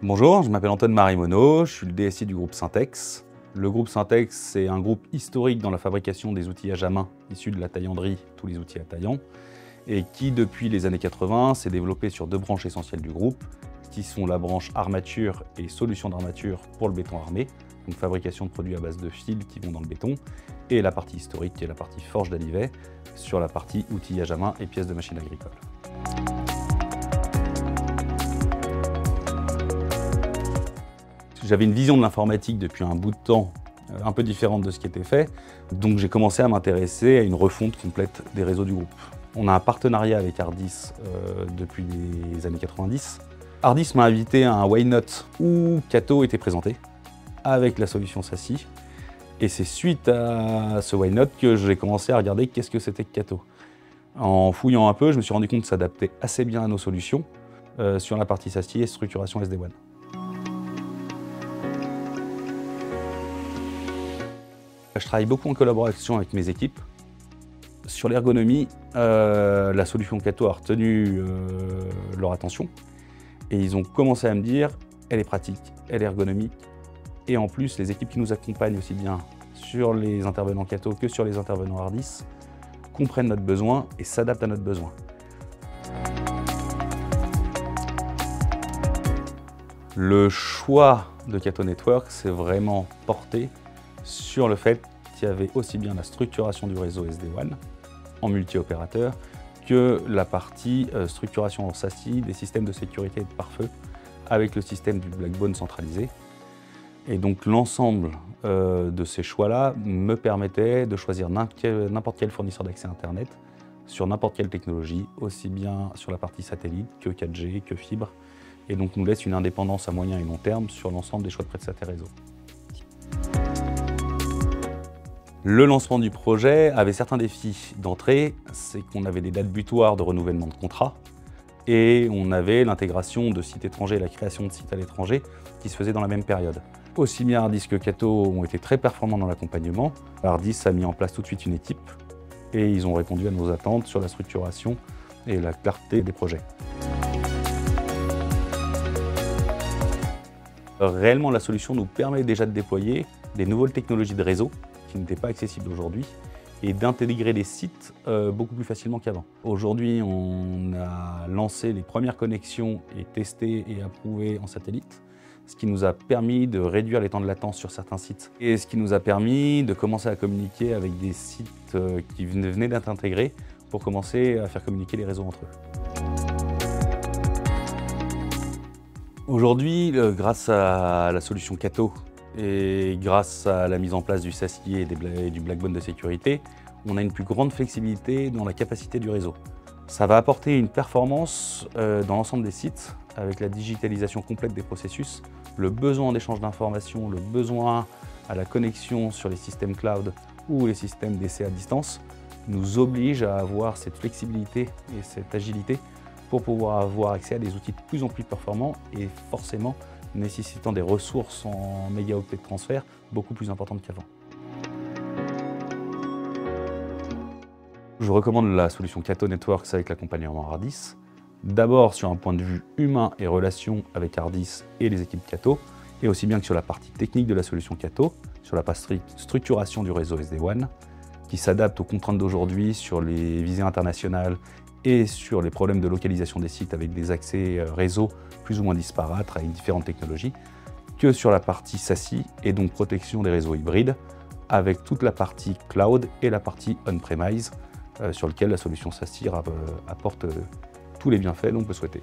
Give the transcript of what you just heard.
Bonjour, je m'appelle Antoine Marimono, je suis le DSI du groupe Syntex. Le groupe Syntex, c'est un groupe historique dans la fabrication des outillages à main issus de la taillanderie, tous les outils à taillant, et qui, depuis les années 80, s'est développé sur deux branches essentielles du groupe, qui sont la branche armature et solutions d'armature pour le béton armé, donc fabrication de produits à base de fils qui vont dans le béton, et la partie historique qui est la partie forge d'Alivet, sur la partie outillage à main et pièces de machines agricoles. J'avais une vision de l'informatique depuis un bout de temps un peu différente de ce qui était fait, donc j'ai commencé à m'intéresser à une refonte complète des réseaux du groupe. On a un partenariat avec Ardis depuis les années 90. Ardis m'a invité à un Why Not où Kato était présenté avec la solution SASSI, et c'est suite à ce Why Not que j'ai commencé à regarder qu'est-ce que c'était que Kato. En fouillant un peu, je me suis rendu compte que ça s'adaptait assez bien à nos solutions sur la partie SASSI et structuration SD-WAN. Je travaille beaucoup en collaboration avec mes équipes. Sur l'ergonomie, la solution Kato a retenu leur attention et ils ont commencé à me dire elle est pratique, elle est ergonomique, et en plus les équipes qui nous accompagnent aussi bien sur les intervenants Kato que sur les intervenants Ardis comprennent notre besoin et s'adaptent à notre besoin. Le choix de Kato Network s'est vraiment porté sur le fait qu'il y avait aussi bien la structuration du réseau SD-WAN en multi-opérateur que la partie structuration en SASSI des systèmes de sécurité et de pare-feu avec le système du Blackbone centralisé. Et donc l'ensemble de ces choix-là me permettait de choisir n'importe quel fournisseur d'accès Internet sur n'importe quelle technologie, aussi bien sur la partie satellite que 4G, que fibre, et donc nous laisse une indépendance à moyen et long terme sur l'ensemble des choix de prestataires réseau. Le lancement du projet avait certains défis d'entrée, c'est qu'on avait des dates butoirs de renouvellement de contrat et on avait l'intégration de sites étrangers et la création de sites à l'étranger qui se faisait dans la même période. Aussi bien Ardis que Kato ont été très performants dans l'accompagnement. Ardis a mis en place tout de suite une équipe et ils ont répondu à nos attentes sur la structuration et la clarté des projets. Réellement, la solution nous permet déjà de déployer des nouvelles technologies de réseau qui n'étaient pas accessibles aujourd'hui et d'intégrer les sites beaucoup plus facilement qu'avant. Aujourd'hui, on a lancé les premières connexions et testé et approuvé en satellite, ce qui nous a permis de réduire les temps de latence sur certains sites et ce qui nous a permis de commencer à communiquer avec des sites qui venaient d'être intégrés pour commencer à faire communiquer les réseaux entre eux. Aujourd'hui, grâce à la solution Kato et grâce à la mise en place du SASSI et du Blackbone de sécurité, on a une plus grande flexibilité dans la capacité du réseau. Ça va apporter une performance dans l'ensemble des sites avec la digitalisation complète des processus, le besoin d'échange d'informations, le besoin à la connexion sur les systèmes cloud ou les systèmes d'essai à distance nous oblige à avoir cette flexibilité et cette agilité pour pouvoir avoir accès à des outils de plus en plus performants et forcément nécessitant des ressources en mégaoctets de transfert beaucoup plus importantes qu'avant. Je recommande la solution Kato Networks avec l'accompagnement Ardis. D'abord sur un point de vue humain et relation avec Ardis et les équipes Kato, et aussi bien que sur la partie technique de la solution Kato, sur la partie structuration du réseau SD-WAN, qui s'adapte aux contraintes d'aujourd'hui sur les visées internationales et sur les problèmes de localisation des sites avec des accès réseau plus ou moins disparates avec différentes technologies, que sur la partie SASSI et donc protection des réseaux hybrides, avec toute la partie cloud et la partie on-premise sur lequel la solution SASSI apporte tous les bienfaits dont on peut souhaiter.